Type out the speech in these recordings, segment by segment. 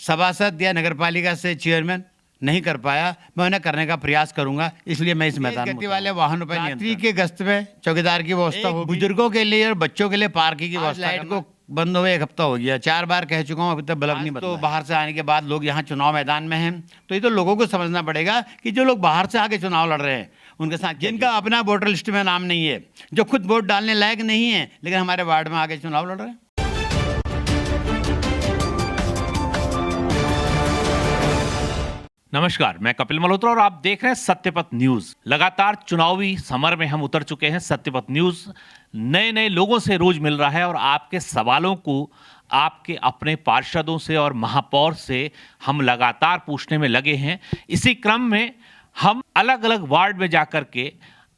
सभासद या नगरपालिका से चेयरमैन नहीं कर पाया, मैं उन्हें करने का प्रयास करूंगा। इसलिए मैं इस मैदान गति वाले वाहनों पर रात्रि के गश्त में चौकीदार की व्यवस्था होगी, बुजुर्गों के लिए और बच्चों के लिए पार्किंग की व्यवस्था। लाइट को बंद हुए 1 हफ्ता हो गया, 4 बार कह चुका हूँ, अभी तक बल्ब नहीं बदला। तो बाहर से आने के बाद लोग यहाँ चुनाव मैदान में हैं, तो ये तो लोगों को समझना पड़ेगा कि जो लोग बाहर से आके चुनाव लड़ रहे हैं उनके साथ, जिनका अपना वोटर लिस्ट में नाम नहीं है, जो खुद वोट डालने लायक नहीं है, लेकिन हमारे वार्ड में आके चुनाव लड़ रहे हैं। नमस्कार, मैं कपिल मल्होत्रा और आप देख रहे हैं सत्यपथ न्यूज। लगातार चुनावी समर में हम उतर चुके हैं। सत्यपथ न्यूज नए नए लोगों से रोज मिल रहा है और आपके सवालों को आपके अपने पार्षदों से और महापौर से हम लगातार पूछने में लगे हैं। इसी क्रम में हम अलग अलग वार्ड में जाकर के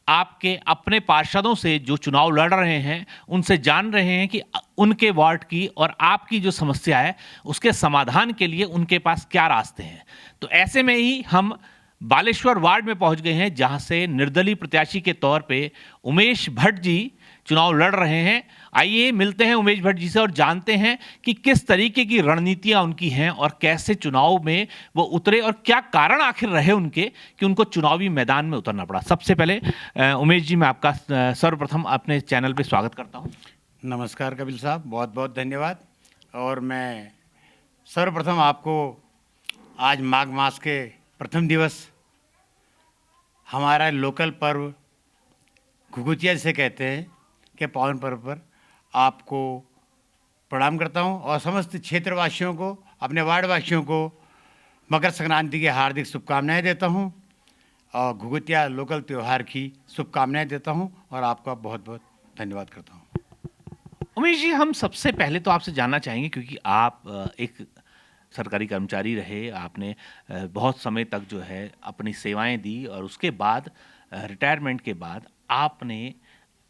आपके अपने पार्षदों से जो चुनाव लड़ रहे हैं उनसे जान रहे हैं कि उनके वार्ड की और आपकी जो समस्या है उसके समाधान के लिए उनके पास क्या रास्ते हैं। तो ऐसे में ही हम बालेश्वर वार्ड में पहुंच गए हैं, जहां से निर्दलीय प्रत्याशी के तौर पे उमेश भट्ट जी चुनाव लड़ रहे हैं। आइए मिलते हैं उमेश भट्ट जी से और जानते हैं कि किस तरीके की रणनीतियां उनकी हैं और कैसे चुनाव में वो उतरे और क्या कारण आखिर रहे उनके कि उनको चुनावी मैदान में उतरना पड़ा। सबसे पहले उमेश जी, मैं आपका सर्वप्रथम अपने चैनल पे स्वागत करता हूं। नमस्कार कपिल साहब, बहुत बहुत धन्यवाद। और मैं सर्वप्रथम आपको आज माघ मास के प्रथम दिवस हमारा लोकल पर्व घुघुतिया जिसे कहते हैं के पावन पर्व पर आपको प्रणाम करता हूं और समस्त क्षेत्रवासियों को, अपने वार्डवासियों को मकर संक्रांति की हार्दिक शुभकामनाएं देता हूं और घुघुतिया लोकल त्यौहार की शुभकामनाएं देता हूं और आपका बहुत बहुत धन्यवाद करता हूं। उमेश जी, हम सबसे पहले तो आपसे जानना चाहेंगे, क्योंकि आप एक सरकारी कर्मचारी रहे, आपने बहुत समय तक जो है अपनी सेवाएं दी और उसके बाद रिटायरमेंट के बाद आपने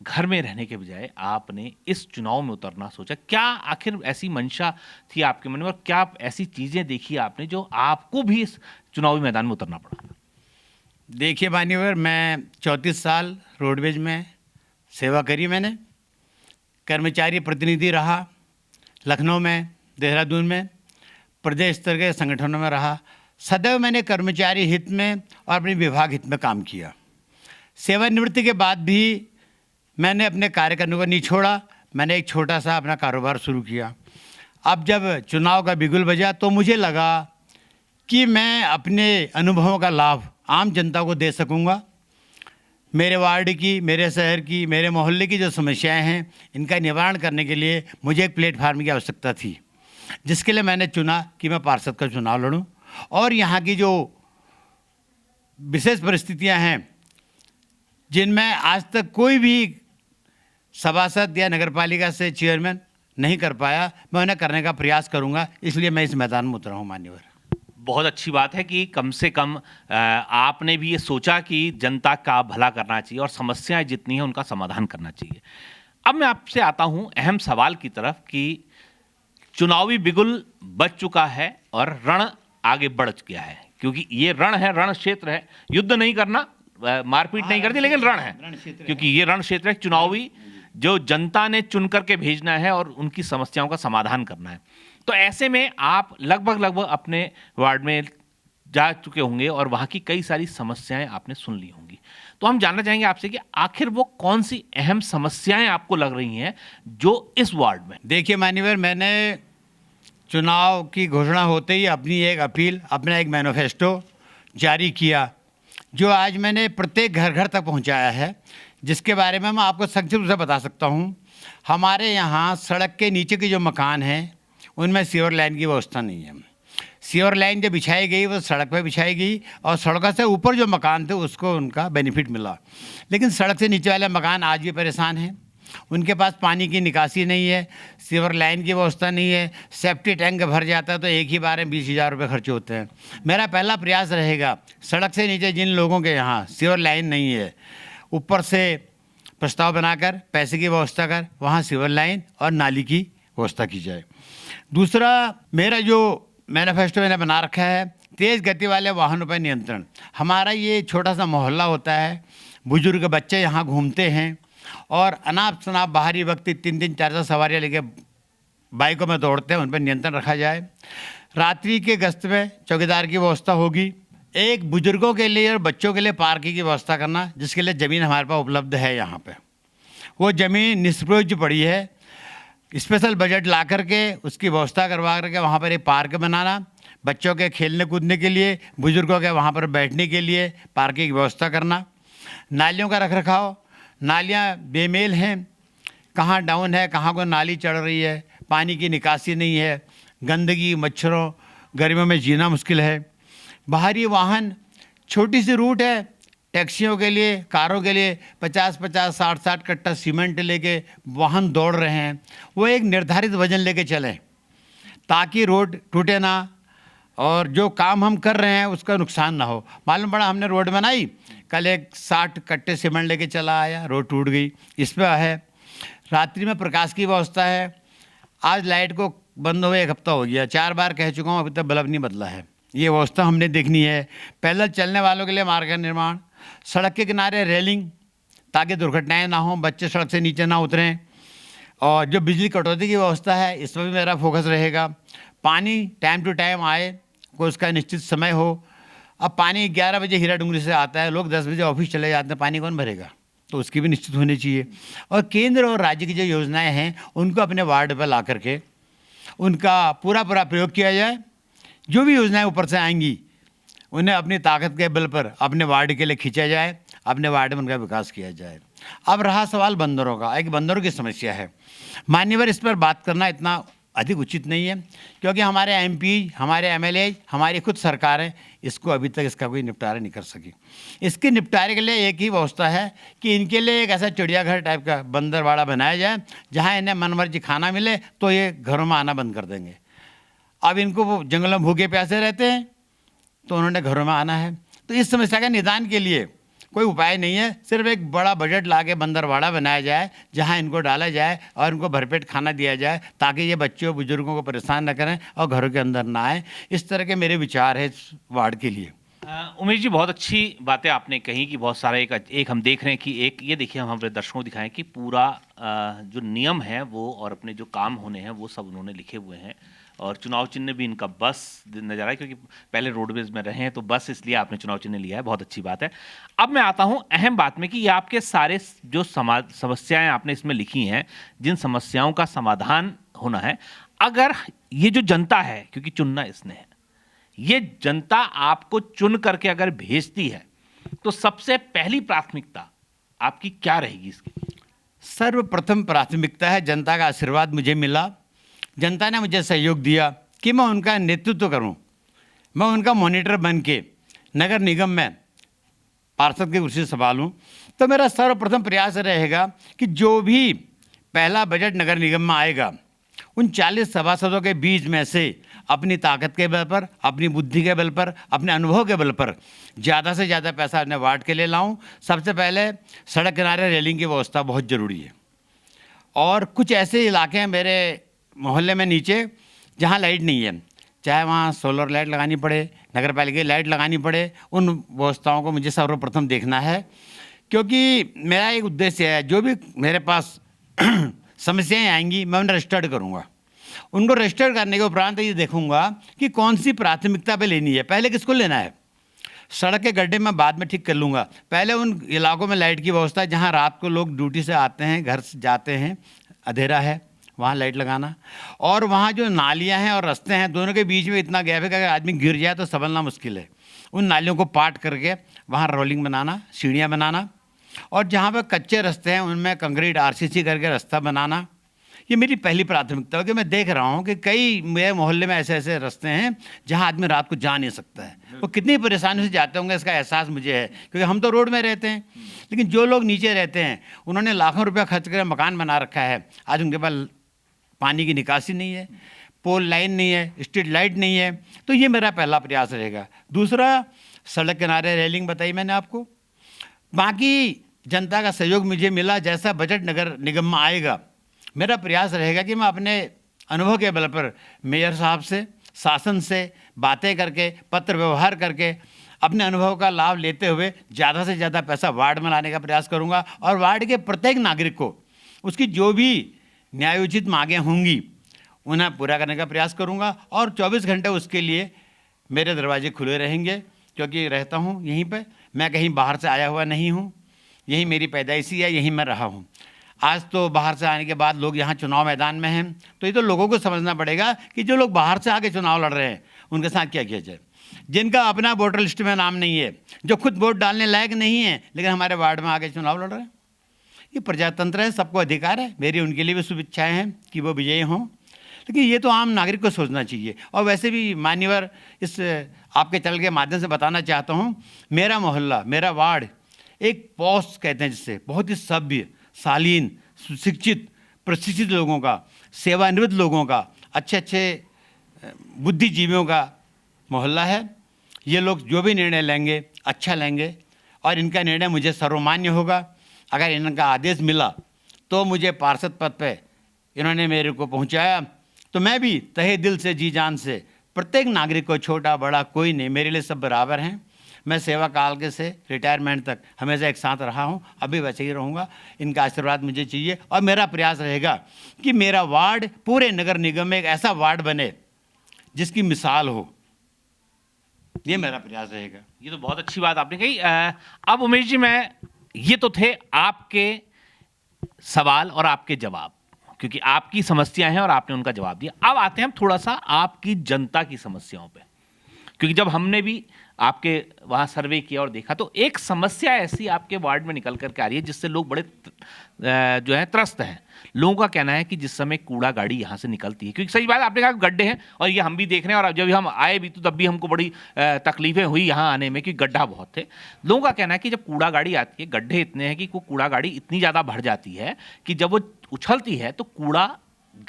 घर में रहने के बजाय आपने इस चुनाव में उतरना सोचा। क्या आखिर ऐसी मंशा थी आपके मन में और क्या ऐसी चीज़ें देखी आपने जो आपको भी इस चुनावी मैदान में उतरना पड़ा? देखिए मान्यवर, मैं 34 साल रोडवेज में सेवा करी। मैंने कर्मचारी प्रतिनिधि रहा, लखनऊ में, देहरादून में, प्रदेश स्तर के संगठनों में रहा। सदैव मैंने कर्मचारी हित में और अपने विभाग हित में काम किया। सेवानिवृत्ति के बाद भी मैंने अपने कार्य करने को नहीं छोड़ा। मैंने एक छोटा सा अपना कारोबार शुरू किया। अब जब चुनाव का बिगुल बजा तो मुझे लगा कि मैं अपने अनुभवों का लाभ आम जनता को दे सकूंगा। मेरे वार्ड की, मेरे शहर की, मेरे मोहल्ले की जो समस्याएं हैं, इनका निवारण करने के लिए मुझे एक प्लेटफार्म की आवश्यकता थी, जिसके लिए मैंने चुना कि मैं पार्षद का चुनाव लड़ूं। और यहाँ की जो विशेष परिस्थितियाँ हैं जिनमें आज तक कोई भी सभासद या नगरपालिका से चेयरमैन नहीं कर पाया, मैं उन्हें करने का प्रयास करूंगा। इसलिए मैं इस मैदान में उतरा हूं मान्यवर। बहुत अच्छी बात है कि कम से कम आपने भी ये सोचा कि जनता का भला करना चाहिए और समस्याएं जितनी हैं उनका समाधान करना चाहिए। अब मैं आपसे आता हूं अहम सवाल की तरफ कि चुनावी बिगुल बज चुका है और रण आगे बढ़ गया है, क्योंकि ये रण है, रण क्षेत्र है। युद्ध नहीं करना, मारपीट नहीं करती, लेकिन रण है, क्योंकि ये रण क्षेत्र है चुनावी, जो जनता ने चुन करके भेजना है और उनकी समस्याओं का समाधान करना है। तो ऐसे में आप लगभग अपने वार्ड में जा चुके होंगे और वहाँ की कई सारी समस्याएं आपने सुन ली होंगी। तो हम जानना चाहेंगे आपसे कि आखिर वो कौन सी अहम समस्याएं आपको लग रही हैं जो इस वार्ड में। देखिए मान्यवर, मैंने चुनाव की घोषणा होते ही अपनी एक अपील, अपना एक मैनिफेस्टो जारी किया, जो आज मैंने प्रत्येक घर घर तक पहुंचाया है, जिसके बारे में मैं आपको संक्षिप्त रूप से बता सकता हूं। हमारे यहाँ सड़क के नीचे के जो मकान हैं उनमें सीवर लाइन की व्यवस्था नहीं है। सीवर लाइन जो बिछाई गई वो सड़क पर बिछाई गई और सड़क से ऊपर जो मकान थे उसको उनका बेनिफिट मिला, लेकिन सड़क से नीचे वाले मकान आज भी परेशान हैं। उनके पास पानी की निकासी नहीं है, सीवर लाइन की व्यवस्था नहीं है। सेफ्टी टैंक भर जाता है तो एक ही बार में 20,000 रुपये खर्च होते हैं। मेरा पहला प्रयास रहेगा, सड़क से नीचे जिन लोगों के यहाँ सीवर लाइन नहीं है, ऊपर से प्रस्ताव बनाकर पैसे की व्यवस्था कर वहाँ सीवर लाइन और नाली की व्यवस्था की जाए। दूसरा, मेरा जो मैनिफेस्टो मैंने बना रखा है, तेज़ गति वाले वाहनों पर नियंत्रण। हमारा ये छोटा सा मोहल्ला होता है, बुजुर्ग बच्चे यहाँ घूमते हैं और अनाप शनाप बाहरी व्यक्ति 3-3 4-4 सवारियाँ लेके बाइकों में दौड़ते हैं, उन पर नियंत्रण रखा जाए। रात्रि के गश्त में चौकीदार की व्यवस्था होगी। एक बुजुर्गों के लिए और बच्चों के लिए पार्किंग की व्यवस्था करना, जिसके लिए ज़मीन हमारे पास उपलब्ध है यहाँ पे। वो ज़मीन निष्प्रयोज्य पड़ी है, स्पेशल बजट ला करके उसकी व्यवस्था करवा करके वहाँ पर एक पार्क बनाना, बच्चों के खेलने कूदने के लिए, बुजुर्गों के वहाँ पर बैठने के लिए पार्किंग की व्यवस्था करना। नालियों का रख रखाव, नालियाँ बेमेल हैं, कहाँ डाउन है, कहाँ को नाली चढ़ रही है, पानी की निकासी नहीं है, गंदगी, मच्छरों, गर्मियों में जीना मुश्किल है। बाहरी वाहन, छोटी सी रूट है, टैक्सियों के लिए, कारों के लिए 50-50, 60-60 कट्टा सीमेंट लेके वाहन दौड़ रहे हैं। वो एक निर्धारित वजन लेके चलें ताकि रोड टूटे ना और जो काम हम कर रहे हैं उसका नुकसान ना हो। मालूम पड़ा हमने रोड बनाई, कल एक 60 कट्टे सीमेंट लेके चला आया, रोड टूट गई। इस पर है रात्रि में प्रकाश की व्यवस्था है। आज लाइट को बंद हुए 1 हफ्ता हो गया, 4 बार कह चुका हूँ, अभी तक बल्ब नहीं बदला है। ये व्यवस्था हमने देखनी है। पैदल चलने वालों के लिए मार्ग का निर्माण, सड़क के किनारे रेलिंग ताकि दुर्घटनाएं ना हो, बच्चे सड़क से नीचे ना उतरें। और जो बिजली कटौती की व्यवस्था है, इस पर भी मेरा फोकस रहेगा। पानी टाइम टू टाइम आए, कोई उसका निश्चित समय हो। अब पानी 11 बजे हीरा डूंगरी से आता है, लोग 10 बजे ऑफिस चले जाते हैं, पानी कौन भरेगा? तो उसकी भी निश्चित होनी चाहिए। और केंद्र और राज्य की जो योजनाएं हैं उनको अपने वार्ड पर ला करके उनका पूरा प्रयोग किया जाए। जो भी योजनाएं ऊपर से आएंगी उन्हें अपनी ताकत के बल पर अपने वार्ड के लिए खींचा जाए, अपने वार्ड में उनका विकास किया जाए। अब रहा सवाल बंदरों का, एक बंदरों की समस्या है। मान्यवर इस पर बात करना इतना अधिक उचित नहीं है, क्योंकि हमारे एमपी, हमारे एमएलए, हमारी खुद सरकारें इसको अभी तक इसका कोई निपटारा नहीं कर सकी। इसके निपटारे के लिए एक ही व्यवस्था है कि इनके लिए एक ऐसा चिड़ियाघर टाइप का बंदरवाड़ा बनाया जाए, जहाँ इन्हें मनमर्जी खाना मिले तो ये घरों में आना बंद कर देंगे। अब इनको वो जंगलों में भूखे प्यासे रहते हैं तो उन्होंने घरों में आना है। तो इस समस्या का निदान के लिए कोई उपाय नहीं है, सिर्फ एक बड़ा बजट ला के बंदरवाड़ा बनाया जाए जहां इनको डाला जाए और इनको भरपेट खाना दिया जाए, ताकि ये बच्चों बुजुर्गों को परेशान न करें और घरों के अंदर ना आए। इस तरह के मेरे विचार है इस वार्ड के लिए। उमेश जी, बहुत अच्छी बातें आपने कही कि बहुत सारे एक हम देख रहे हैं कि एक ये देखिए, हम हमारे दर्शकों को दिखाएं कि पूरा जो नियम है वो और अपने जो काम होने हैं वो सब उन्होंने लिखे हुए हैं। और चुनाव चिन्ह भी इनका बस नजर आया, क्योंकि पहले रोडवेज में रहे हैं तो बस इसलिए आपने चुनाव चिन्ह लिया है, बहुत अच्छी बात है। अब मैं आता हूं अहम बात में कि ये आपके सारे जो समस्याएं आपने इसमें लिखी हैं, जिन समस्याओं का समाधान होना है, अगर ये जो जनता है, क्योंकि चुनना इसने है, ये जनता आपको चुन करके अगर भेजती है तो सबसे पहली प्राथमिकता आपकी क्या रहेगी इसकी? सर्वप्रथम प्राथमिकता है, जनता का आशीर्वाद मुझे मिला, जनता ने मुझे सहयोग दिया कि मैं उनका नेतृत्व करूं, मैं उनका मॉनिटर बन के नगर निगम में पार्षद की कुर्सी संभालूं। तो मेरा सर्वप्रथम प्रयास रहेगा कि जो भी पहला बजट नगर निगम में आएगा, उन 40 सभासदों के बीच में से अपनी ताकत के बल पर, अपनी बुद्धि के बल पर, अपने अनुभव के बल पर ज़्यादा से ज़्यादा पैसा अपने वार्ड के लिए लाऊं। सबसे पहले सड़क किनारे रेलिंग की व्यवस्था बहुत ज़रूरी है। और कुछ ऐसे इलाके हैं मेरे मोहल्ले में नीचे जहाँ लाइट नहीं है, चाहे वहाँ सोलर लाइट लगानी पड़े, नगर पालिका की लाइट लगानी पड़े, उन व्यवस्थाओं को मुझे सर्वप्रथम देखना है। क्योंकि मेरा एक उद्देश्य है, जो भी मेरे पास समस्याएं आएंगी मैं उन्हें रजिस्टर्ड करूँगा। उनको रजिस्टर करने के उपरांत ये देखूंगा कि कौन सी प्राथमिकता पे लेनी है, पहले किसको लेना है। सड़क के गड्ढे मैं बाद में ठीक कर लूँगा, पहले उन इलाकों में लाइट की व्यवस्था, जहाँ रात को लोग ड्यूटी से आते हैं, घर से जाते हैं, अंधेरा है, वहाँ लाइट लगाना। और वहाँ जो नालियाँ हैं और रास्ते हैं, दोनों के बीच में इतना गैप है कि अगर आदमी गिर जाए तो संभलना मुश्किल है। उन नालियों को पाट करके वहाँ रोलिंग बनाना, सीढ़ियाँ बनाना, और जहाँ पर कच्चे रास्ते हैं उनमें कंक्रीट आरसीसी करके रास्ता बनाना। ये मेरी पहली प्राथमिकता है कि मैं देख रहा हूँ कि कई मेरे मोहल्ले में ऐसे ऐसे रास्ते हैं जहाँ आदमी रात को जा नहीं सकता है। वो कितनी परेशानी से जाते होंगे इसका एहसास मुझे है, क्योंकि हम तो रोड में रहते हैं, लेकिन जो लोग नीचे रहते हैं उन्होंने लाखों रुपया खर्च कर मकान बना रखा है, आज उनके पास पानी की निकासी नहीं है, पोल लाइन नहीं है, स्ट्रीट लाइट नहीं है। तो ये मेरा पहला प्रयास रहेगा। दूसरा, सड़क किनारे रेलिंग बताई मैंने आपको। बाकी जनता का सहयोग मुझे मिला, जैसा बजट नगर निगम में आएगा मेरा प्रयास रहेगा कि मैं अपने अनुभव के बल पर मेयर साहब से, शासन से बातें करके, पत्र व्यवहार करके, अपने अनुभव का लाभ लेते हुए ज़्यादा से ज़्यादा पैसा वार्ड में लाने का प्रयास करूंगा। और वार्ड के प्रत्येक नागरिक को उसकी जो भी न्यायोचित मांगें होंगी उन्हें पूरा करने का प्रयास करूँगा और 24 घंटे उसके लिए मेरे दरवाजे खुले रहेंगे, क्योंकि रहता हूँ यहीं पे, मैं कहीं बाहर से आया हुआ नहीं हूँ, यही मेरी पैदाइशी है, यहीं मैं रहा हूँ। आज तो बाहर से आने के बाद लोग यहाँ चुनाव मैदान में हैं, तो ये तो लोगों को समझना पड़ेगा कि जो लोग बाहर से आके चुनाव लड़ रहे हैं उनके साथ क्या किया जाए। जिनका अपना वोटर लिस्ट में नाम नहीं है, जो खुद वोट डालने लायक नहीं है, लेकिन हमारे वार्ड में आके चुनाव लड़ रहे हैं, ये प्रजातंत्र है, सबको अधिकार है, मेरी उनके लिए भी शुभेच्छाएँ हैं कि वो विजयी हों। लेकिन ये तो आम नागरिक को सोचना चाहिए। और वैसे भी मान्यवर, इस आपके चैनल के माध्यम से बताना चाहता हूँ, मेरा मोहल्ला, मेरा वार्ड एक पॉश कहते हैं जिससे, बहुत ही सभ्य, शालीन, सुशिक्षित, प्रशिक्षित लोगों का, सेवानिवृत्त लोगों का, अच्छे अच्छे बुद्धिजीवियों का मोहल्ला है। ये लोग जो भी निर्णय लेंगे अच्छा लेंगे और इनका निर्णय मुझे सर्वमान्य होगा। अगर इनका आदेश मिला तो मुझे पार्षद पद पे इन्होंने मेरे को पहुंचाया, तो मैं भी तहे दिल से, जी जान से, प्रत्येक नागरिक को, छोटा बड़ा कोई नहीं, मेरे लिए सब बराबर हैं। मैं सेवा काल के से रिटायरमेंट तक हमेशा एक साथ रहा हूं, अभी वैसे ही रहूंगा। इनका आशीर्वाद मुझे चाहिए और मेरा प्रयास रहेगा कि मेरा वार्ड पूरे नगर निगम में एक ऐसा वार्ड बने जिसकी मिसाल हो। ये मेरा प्रयास रहेगा। ये तो बहुत अच्छी बात आपने कही। अब उमेश जी, ये तो थे आपके सवाल और आपके जवाब, क्योंकि आपकी समस्याएं हैं और आपने उनका जवाब दिया। अब आते हैं हम थोड़ा सा आपकी जनता की समस्याओं पे, क्योंकि जब हमने भी आपके वहाँ सर्वे किया और देखा तो एक समस्या ऐसी आपके वार्ड में निकल करके आ रही है जिससे लोग बड़े जो है त्रस्त हैं। लोगों का कहना है कि जिस समय कूड़ा गाड़ी यहाँ से निकलती है, क्योंकि सही बात आपने कहा गड्ढे हैं और ये हम भी देख रहे हैं, और जब हम आए भी तो तब भी हमको बड़ी तकलीफें हुई यहाँ आने में, क्योंकि गड्ढा बहुत थे। लोगों का कहना है कि जब कूड़ा गाड़ी आती है, गड्ढे इतने हैं कि वो कूड़ा गाड़ी इतनी ज़्यादा भर जाती है कि जब वो उछलती है तो कूड़ा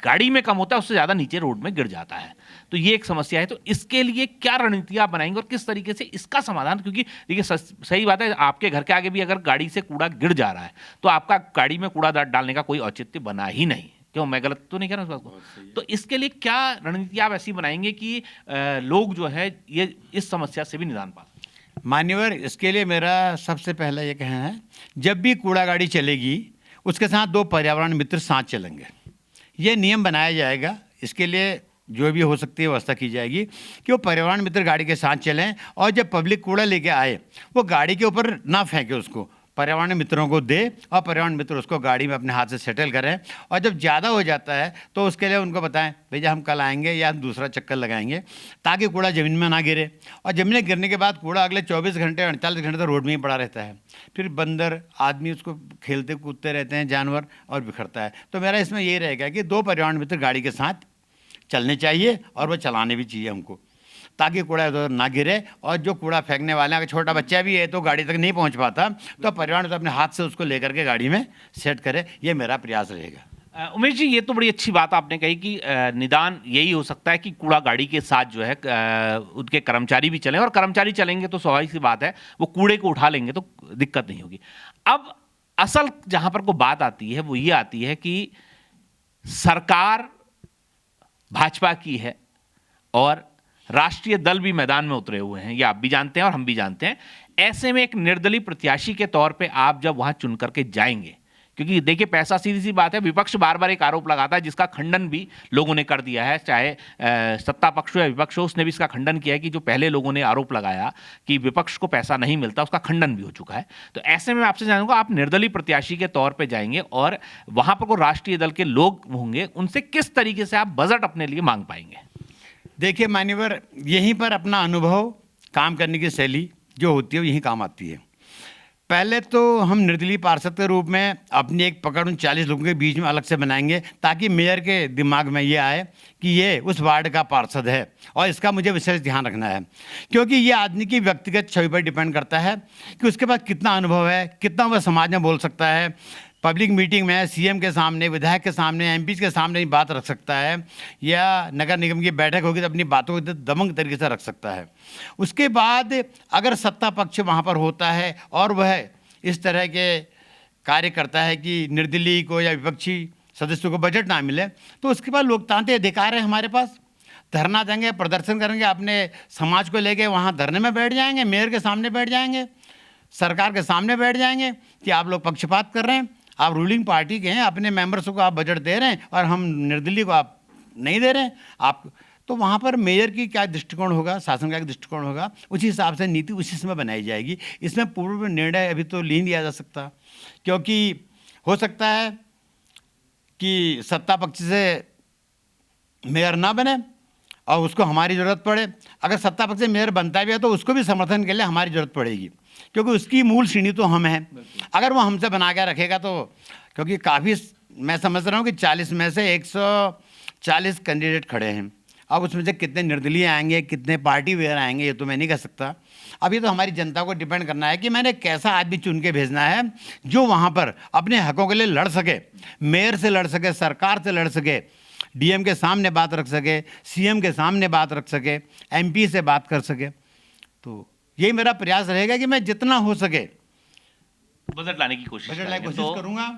गाड़ी में कम होता है, उससे ज़्यादा नीचे रोड में गिर जाता है। तो ये एक समस्या है। तो इसके लिए क्या रणनीति आप बनाएंगे और किस तरीके से इसका समाधान, क्योंकि देखिए सही बात है, आपके घर के आगे भी अगर गाड़ी से कूड़ा गिर जा रहा है तो आपका गाड़ी में कूड़ा डालने का कोई औचित्य बना ही नहीं। क्यों, मैं गलत तो नहीं कह रहा हूँ उस बात को? तो इसके लिए क्या रणनीति आप ऐसी बनाएंगे कि लोग जो है ये इस समस्या से भी निदान पा? मान्यवर, इसके लिए मेरा सबसे पहला ये कहना है, जब भी कूड़ा गाड़ी चलेगी उसके साथ 2 पर्यावरण मित्र साथ चलेंगे। ये नियम बनाया जाएगा। इसके लिए जो भी हो सकती है व्यवस्था की जाएगी कि वो पर्यावरण मित्र गाड़ी के साथ चलें, और जब पब्लिक कूड़ा लेके आए वो गाड़ी के ऊपर ना फेंके, उसको पर्यावरण मित्रों को दे और पर्यावरण मित्र उसको गाड़ी में अपने हाथ से सेटल करें। और जब ज़्यादा हो जाता है तो उसके लिए उनको बताएं, भैया हम कल आएंगे या हम दूसरा चक्कर लगाएंगे, ताकि कूड़ा ज़मीन में ना गिरे। और ज़मीन में गिरने के बाद कूड़ा अगले 24 घंटे 48 घंटे तक रोड में ही पड़ा रहता है, फिर बंदर आदमी उसको खेलते कूदते रहते हैं, जानवर, और बिखरता है। तो मेरा इसमें ये रहेगा कि 2 पर्यावरण मित्र गाड़ी के साथ चलने चाहिए और वो चलाने भी चाहिए हमको, ताकि कूड़ा इधर ना गिरे। और जो कूड़ा फेंकने वाले, अगर छोटा बच्चा भी है तो गाड़ी तक नहीं पहुंच पाता, तो पर्यावरण तो अपने हाथ से उसको लेकर के गाड़ी में सेट करे। ये मेरा प्रयास रहेगा। उमेश जी, ये तो बड़ी अच्छी बात आपने कही कि निदान यही हो सकता है कि कूड़ा गाड़ी के साथ जो है उनके कर्मचारी भी चलें, और कर्मचारी चलेंगे तो स्वाभाविक सी बात है वो कूड़े को उठा लेंगे तो दिक्कत नहीं होगी। अब असल जहां पर को बात आती है वो ये आती है कि सरकार भाजपा की है और राष्ट्रीय दल भी मैदान में उतरे हुए हैं, ये आप भी जानते हैं और हम भी जानते हैं। ऐसे में एक निर्दलीय प्रत्याशी के तौर पे आप जब वहां चुन करके जाएंगे, क्योंकि देखिए पैसा, सीधी सी बात है, विपक्ष बार बार एक आरोप लगाता है जिसका खंडन भी लोगों ने कर दिया है, चाहे सत्ता पक्ष हो या विपक्ष हो, उसने भी इसका खंडन किया है कि जो पहले लोगों ने आरोप लगाया कि विपक्ष को पैसा नहीं मिलता, उसका खंडन भी हो चुका है। तो ऐसे में आपसे जानूंगा, आप निर्दलीय प्रत्याशी के तौर पर जाएंगे और वहां पर को राष्ट्रीय दल के लोग होंगे, उनसे किस तरीके से आप बजट अपने लिए मांग पाएंगे? देखिए मान्यवर, यहीं पर अपना अनुभव, काम करने की शैली जो होती है वो यहीं काम आती है। पहले तो हम निर्दलीय पार्षद के रूप में अपनी एक पकड़ उन 40 लोगों के बीच में अलग से बनाएंगे, ताकि मेयर के दिमाग में ये आए कि ये उस वार्ड का पार्षद है और इसका मुझे विशेष ध्यान रखना है। क्योंकि ये आदमी की व्यक्तिगत छवि पर डिपेंड करता है कि उसके पास कितना अनुभव है, कितना वह समाज में बोल सकता है, पब्लिक मीटिंग में सीएम के सामने, विधायक के सामने, एमपी के सामने बात रख सकता है, या नगर निगम की बैठक होगी तो अपनी बातों को दमंग तरीके से रख सकता है। उसके बाद अगर सत्ता पक्ष वहाँ पर होता है और वह इस तरह के कार्य करता है कि निर्दलीय को या विपक्षी सदस्यों को बजट ना मिले, तो उसके बाद लोकतांत्रिक अधिकार है हमारे पास, धरना देंगे, प्रदर्शन करेंगे, अपने समाज को लेके वहाँ धरने में बैठ जाएंगे, मेयर के सामने बैठ जाएंगे, सरकार के सामने बैठ जाएंगे कि आप लोग पक्षपात कर रहे हैं, आप रूलिंग पार्टी के हैं, अपने मेंबर्स को आप बजट दे रहे हैं और हम निर्दलीय को आप नहीं दे रहे हैं आप, तो वहाँ पर मेयर की क्या दृष्टिकोण होगा, शासन का क्या दृष्टिकोण होगा, उसी हिसाब से नीति उसी समय बनाई जाएगी। इसमें पूर्व निर्णय अभी तो नहीं लिया जा सकता, क्योंकि हो सकता है कि सत्ता पक्ष से मेयर ना बने और उसको हमारी ज़रूरत पड़े। अगर सत्ता पक्ष से मेयर बनता भी है तो उसको भी समर्थन के लिए हमारी ज़रूरत पड़ेगी, क्योंकि उसकी मूल श्रेणी तो हम हैं। अगर वो हमसे बना के रखेगा तो, क्योंकि काफ़ी मैं समझ रहा हूँ कि 40 में से 140 कैंडिडेट खड़े हैं। अब उसमें से कितने निर्दलीय आएंगे, कितने पार्टी वेयर आएंगे, ये तो मैं नहीं कह सकता। अभी तो हमारी जनता को डिपेंड करना है कि मैंने कैसा आदमी चुन के भेजना है जो वहाँ पर अपने हकों के लिए लड़ सके, मेयर से लड़ सके, सरकार से लड़ सके, डीएम के सामने बात रख सके, सीएम के सामने बात रख सके, एमपी से बात कर सके। तो यही मेरा प्रयास रहेगा कि मैं जितना हो सके बजट लाने की कोशिश करूंगा।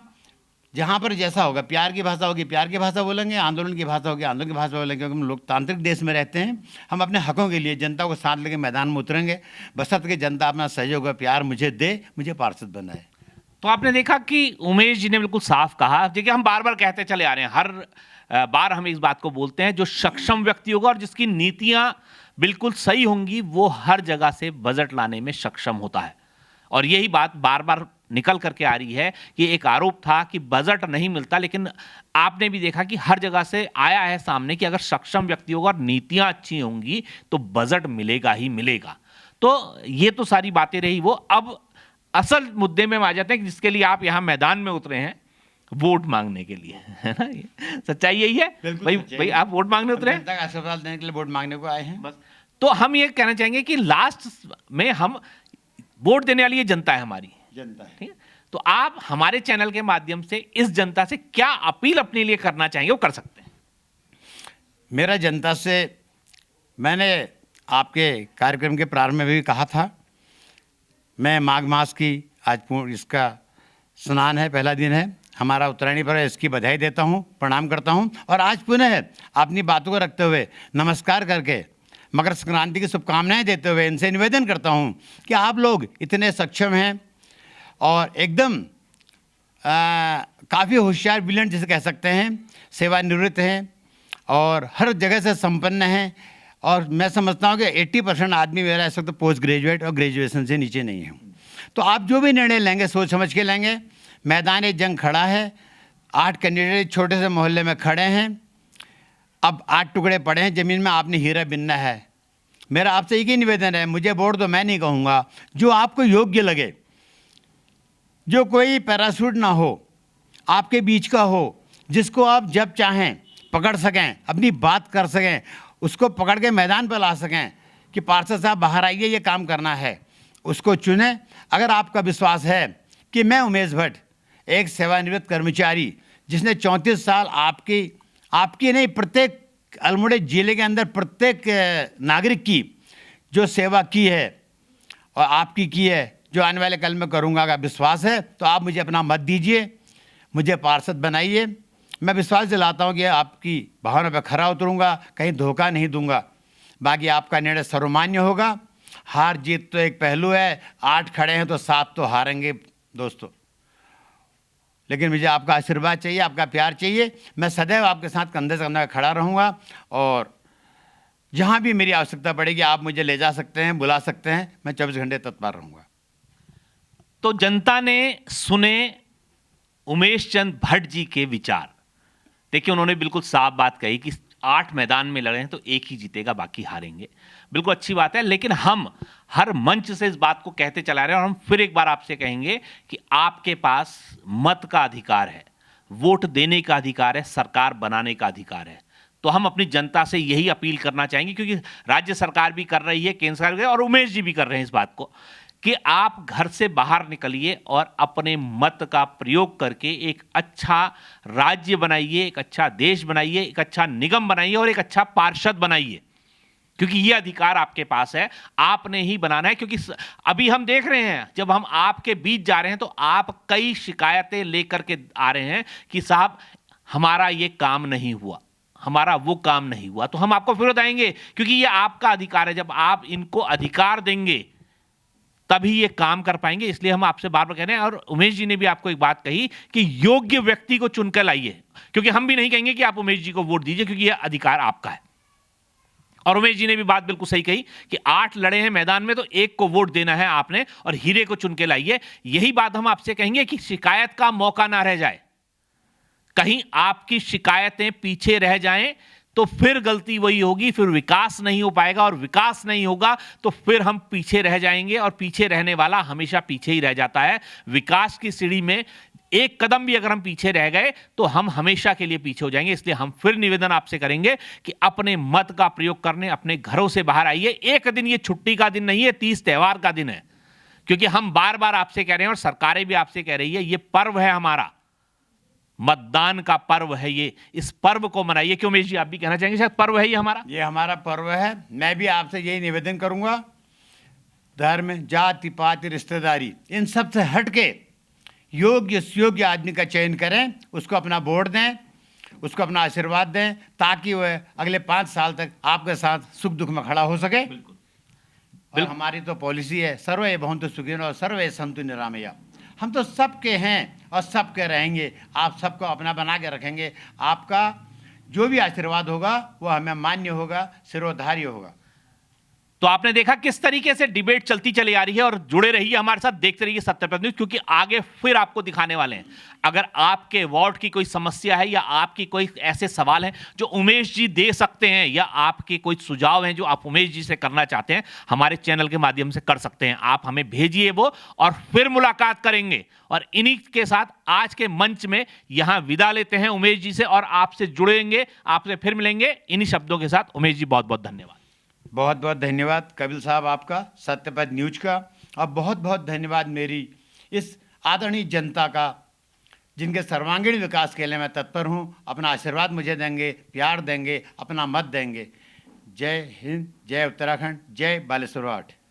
जहाँ पर जैसा होगा, प्यार की भाषा होगी प्यार की भाषा बोलेंगे, आंदोलन की भाषा होगी आंदोलन की भाषा बोलेंगे, क्योंकि हम लोकतांत्रिक देश में रहते हैं। हम अपने हकों के लिए जनता को साथ लेके मैदान में उतरेंगे, बशर्ते कि जनता अपना सहयोग और प्यार मुझे दे, मुझे पार्षद बनाए। तो आपने देखा कि उमेश जी ने बिल्कुल साफ कहा। देखिए, हम बार बार कहते चले आ रहे हैं, हर बार हम इस बात को बोलते हैं, जो सक्षम व्यक्ति होगा और जिसकी नीतियां बिल्कुल सही होंगी वो हर जगह से बजट लाने में सक्षम होता है। और यही बात बार बार निकल करके आ रही है कि एक आरोप था कि बजट नहीं मिलता, लेकिन आपने भी देखा कि हर जगह से आया है सामने कि अगर सक्षम व्यक्ति होगा और नीतियां अच्छी होंगी तो बजट मिलेगा ही मिलेगा। तो ये तो सारी बातें रही वो। अब असल मुद्दे में आ जाते हैं कि जिसके लिए आप यहां मैदान में उतरे हैं, वोट मांगने के लिए, है ना? ये सच्चाई यही है भाई, आप वोट मांगने उतरे हैं, जनता का आशीर्वाद देने के लिए वोट मांगने को आए हैं बस। तो हम ये कहना चाहेंगे कि लास्ट में हम वोट देने वाली ये जनता है, हमारी जनता है। ठीक है? तो आप हमारे चैनल के माध्यम से इस जनता से क्या अपील अपने लिए करना चाहेंगे, वो कर सकते हैं। मेरा जनता से, मैंने आपके कार्यक्रम के प्रारंभ में भी कहा था, मैं माघ मास की आज इसका स्नान है, पहला दिन है हमारा, उत्तरायणी पर इसकी बधाई देता हूँ, प्रणाम करता हूँ। और आज पुनः अपनी बातों को रखते हुए नमस्कार करके मकर संक्रांति की शुभकामनाएं देते हुए इनसे निवेदन करता हूँ कि आप लोग इतने सक्षम हैं और एकदम काफ़ी होशियार विलन जिसे कह सकते हैं, सेवानिवृत्त हैं और हर जगह से संपन्न हैं। और मैं समझता हूँ कि 80% आदमी मेरा इस वक्त पोस्ट ग्रेजुएट और ग्रेजुएशन से नीचे नहीं है। तो आप जो भी निर्णय लेंगे सोच समझ के लेंगे। मैदान जंग खड़ा है, 8 कैंडिडेट छोटे से मोहल्ले में खड़े हैं, अब 8 टुकड़े पड़े हैं ज़मीन में, आपने हीरा बिनना है। मेरा आपसे एक ही निवेदन है, मुझे वोट दो, मैं नहीं कहूँगा, जो आपको योग्य लगे, जो कोई पैराशूट ना हो, आपके बीच का हो, जिसको आप जब चाहें पकड़ सकें, अपनी बात कर सकें, उसको पकड़ के मैदान पर ला सकें कि पार्षद साहब बाहर आइए, ये काम करना है, उसको चुनें। अगर आपका विश्वास है कि मैं उमेश भट्ट, एक सेवानिवृत्त कर्मचारी जिसने 34 साल आपकी नहीं, प्रत्येक अल्मोड़ा जिले के अंदर प्रत्येक नागरिक की जो सेवा की है और आपकी की है, जो आने वाले कल में करूँगा, अगर विश्वास है तो आप मुझे अपना मत दीजिए, मुझे पार्षद बनाइए। मैं विश्वास दिलाता हूँ कि आपकी भावना पर खरा उतरूँगा, कहीं धोखा नहीं दूंगा। बाकी आपका निर्णय सर्वमान्य होगा। हार जीत तो एक पहलू है, 8 खड़े हैं तो 7 तो हारेंगे दोस्तों, लेकिन मुझे आपका आशीर्वाद चाहिए, आपका प्यार चाहिए। मैं सदैव आपके साथ कंधे से कंधा खड़ा रहूँगा और जहाँ भी मेरी आवश्यकता पड़ेगी आप मुझे ले जा सकते हैं, बुला सकते हैं, मैं 24 घंटे तत्पर रहूँगा। तो जनता ने सुने उमेश चंद भट्ट जी के विचार। देखिए, उन्होंने बिल्कुल साफ बात कही कि 8 मैदान में लड़े हैं तो एक ही जीतेगा, बाकी हारेंगे। बिल्कुल अच्छी बात है, लेकिन हम हर मंच से इस बात को कहते चला रहे हैं और हम फिर एक बार आपसे कहेंगे कि आपके पास मत का अधिकार है, वोट देने का अधिकार है, सरकार बनाने का अधिकार है। तो हम अपनी जनता से यही अपील करना चाहेंगे, क्योंकि राज्य सरकार भी कर रही है, केंद्र सरकार भी, और उमेश जी भी कर रहे हैं इस बात को, कि आप घर से बाहर निकलिए और अपने मत का प्रयोग करके एक अच्छा राज्य बनाइए, एक अच्छा देश बनाइए, एक अच्छा निगम बनाइए और एक अच्छा पार्षद बनाइए, क्योंकि ये अधिकार आपके पास है, आपने ही बनाना है। क्योंकि अभी हम देख रहे हैं, जब हम आपके बीच जा रहे हैं तो आप कई शिकायतें लेकर के आ रहे हैं कि साहब हमारा ये काम नहीं हुआ, हमारा वो काम नहीं हुआ। तो हम आपको फिर बताएंगे, क्योंकि ये आपका अधिकार है। जब आप इनको अधिकार देंगे तभी ये काम कर पाएंगे। इसलिए हम आपसे बार बार कह रहे हैं, और उमेश जी ने भी आपको एक बात कही कि योग्य व्यक्ति को चुनकर लाइए, क्योंकि हम भी नहीं कहेंगे कि आप उमेश जी को वोट दीजिए, क्योंकि यह अधिकार आपका है। और उमेश जी ने भी बात बिल्कुल सही कही कि 8 लड़े हैं मैदान में, तो एक को वोट देना है आपने, और हीरे को चुन के लाइए। यही बात हम आपसे कहेंगे कि शिकायत का मौका ना रह जाए, कहीं आपकी शिकायतें पीछे रह जाएं तो फिर गलती वही होगी, फिर विकास नहीं हो पाएगा, और विकास नहीं होगा तो फिर हम पीछे रह जाएंगे, और पीछे रहने वाला हमेशा पीछे ही रह जाता है। विकास की सीढ़ी में एक कदम भी अगर हम पीछे रह गए तो हम हमेशा के लिए पीछे हो जाएंगे। इसलिए हम फिर निवेदन आपसे करेंगे कि अपने मत का प्रयोग करने अपने घरों से बाहर आइए। एक दिन ये छुट्टी का दिन नहीं है, 30 त्योहार का दिन है, क्योंकि हम बार बार आपसे कह रहे हैं और सरकारें भी आपसे कह रही है, ये पर्व है हमारा, मतदान का पर्व है ये, इस पर्व को मनाइए। क्यों उमेश जी, आप भी कहना चाहेंगे? शायद पर्व है ये हमारा पर्व है। मैं भी आपसे यही निवेदन करूंगा, धर्म, जाति, पाति, रिश्तेदारी, इन सब से हटके योग्य सुयोग्य आदमी का चयन करें, उसको अपना वोट दें, उसको अपना आशीर्वाद दें, ताकि वह अगले 5 साल तक आपके साथ सुख दुख में खड़ा हो सके। और हमारी तो पॉलिसी है, सर्वे भवन्तु सुखिनः और सर्वे सन्तु निरामया। हम तो सबके हैं और सबके रहेंगे, आप सबको अपना बना के रखेंगे। आपका जो भी आशीर्वाद होगा वो हमें मान्य होगा, सिरोधार्य होगा। तो आपने देखा किस तरीके से डिबेट चलती चली आ रही है, और जुड़े रहिए हमारे साथ, देखते रहिए सत्यप्रद न्यूज, क्योंकि आगे फिर आपको दिखाने वाले हैं। अगर आपके वार्ड की कोई समस्या है या आपकी कोई ऐसे सवाल हैं जो उमेश जी दे सकते हैं, या आपके कोई सुझाव हैं जो आप उमेश जी से करना चाहते हैं, हमारे चैनल के माध्यम से कर सकते हैं। आप हमें भेजिए वो, और फिर मुलाकात करेंगे। और इन्हीं के साथ आज के मंच में यहां विदा लेते हैं उमेश जी से, और आपसे जुड़ेंगे, आपसे फिर मिलेंगे। इन्हीं शब्दों के साथ उमेश जी, बहुत बहुत धन्यवाद। बहुत बहुत धन्यवाद कपिल साहब आपका, सत्यपथ न्यूज का, और बहुत बहुत धन्यवाद मेरी इस आदरणीय जनता का, जिनके सर्वांगीण विकास के लिए मैं तत्पर हूं। अपना आशीर्वाद मुझे देंगे, प्यार देंगे, अपना मत देंगे। जय हिंद, जय उत्तराखंड, जय बालेश्वर 8।